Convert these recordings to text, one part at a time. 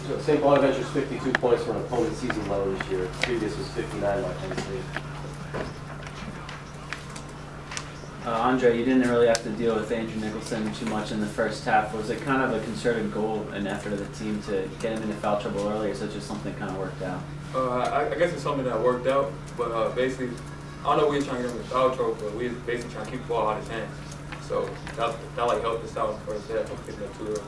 So St. Bonaventure's 52 points for an opponent season low this year. Previous was 59 by Penn State. Andre, you didn't really have to deal with Andrew Nicholson too much in the first half. Was it kind of a concerted goal and effort of the team to get him into foul trouble early, or is it just something kind of worked out? I guess it's something that worked out, but basically, I know we were trying to get him in foul trouble, but we were basically trying to keep the ball out of his hands. So that like helped us out in the first half of getting that too early.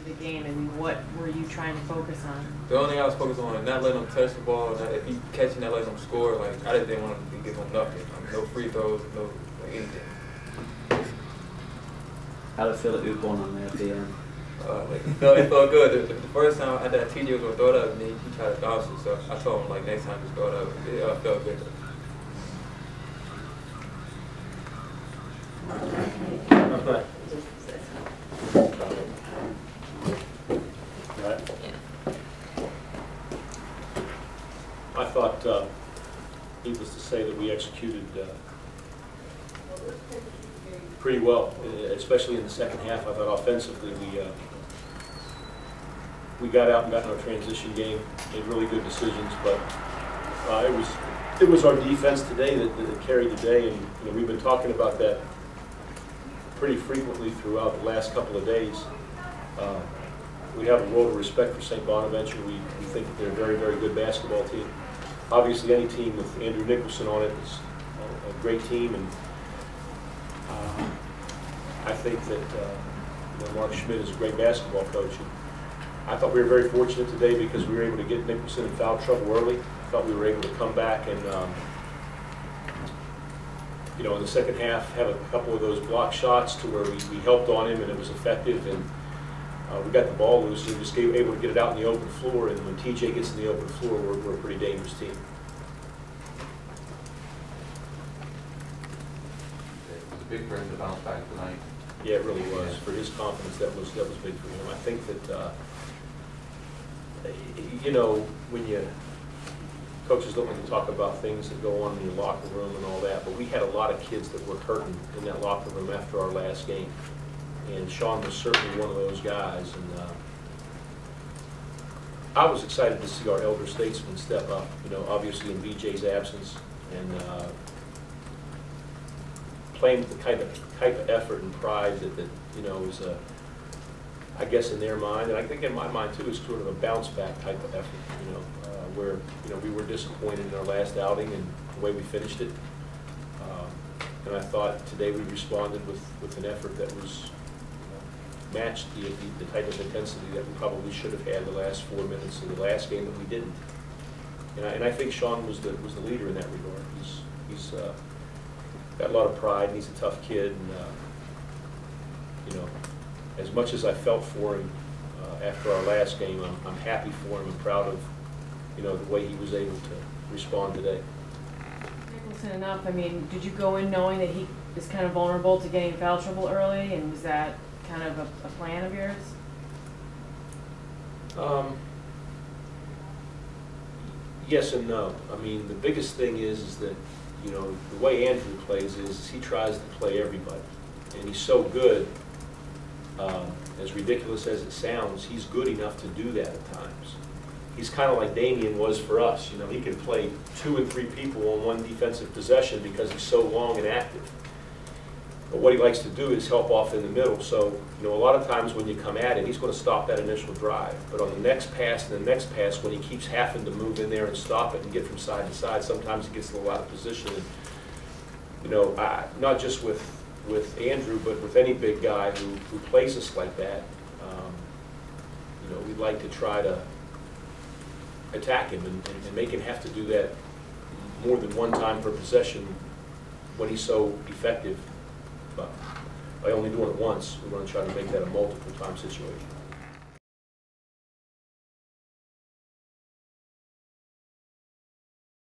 The game, and what were you trying to focus on? The only thing I was focused on is not letting him touch the ball. And if he catching that, letting him score. Like I just didn't want him to give him nothing. I mean, no free throws, no like anything. How did it feel to oop on there at the end? It felt good. The first time I had that TJ was gonna throw it up, and then he tried to bounce it. So I told him like next time just throw it up. It felt good. Okay. I thought, needless to say, that we executed pretty well, especially in the second half. I thought offensively we got out and got in our transition game, made really good decisions, but it was our defense today that carried the day, and you know, we've been talking about that pretty frequently throughout the last couple of days. We have a world of respect for St. Bonaventure. We think that they're a very, very good basketball team. Obviously, any team with Andrew Nicholson on it is a great team, and I think that you know, Mark Schmidt is a great basketball coach. And I thought we were very fortunate today because we were able to get Nicholson in foul trouble early. I thought we were able to come back and you know, in the second half, have a couple of those block shots to where we helped on him and it was effective, and we got the ball loose and we just able to get it out in the open floor, and when TJ gets in the open floor, we're a pretty dangerous team. It was big for him to bounce back tonight. Yeah, it really was. For his confidence, that was big for him. I think that you know, when coaches don't like to talk about things that go on in your locker room and all that, but we had a lot of kids that were hurting in that locker room after our last game. And Sean was certainly one of those guys. And I was excited to see our elder statesmen step up, you know, obviously in BJ's absence, and playing with the type of effort and pride that you know, is I guess in their mind, and I think in my mind too, is sort of a bounce back type of effort, you know, where you know, we were disappointed in our last outing and the way we finished it. And I thought today we responded with an effort that was matched the type of intensity that we probably should have had the last 4 minutes of the last game that we didn't. And I think Sean was the leader in that regard. He's got a lot of pride, and he's a tough kid. And you know, as much as I felt for him after our last game, I'm happy for him and proud of, you know, the way he was able to respond today. Nicholson enough. I mean, did you go in knowing that he is kind of vulnerable to getting in foul trouble early, and was that kind of a plan of yours? Yes and no. I mean, the biggest thing is that, you know, the way Andrew plays is he tries to play everybody, and he's so good. As ridiculous as it sounds, he's good enough to do that at times. He's kind of like Damian was for us. You know, he can play 2 and 3 people on one defensive possession because he's so long and active. But what he likes to do is help off in the middle. So, you know, a lot of times when you come at him, he's going to stop that initial drive. But on the next pass and the next pass, when he keeps having to move in there and stop it and get from side to side, sometimes he gets a little out of position. And, you know, not just with Andrew, but with any big guy who plays us like that, you know, we'd like to try to attack him and make him have to do that more than one time per possession when he's so effective. But by only doing it once, we're going to try to make that a multiple time situation.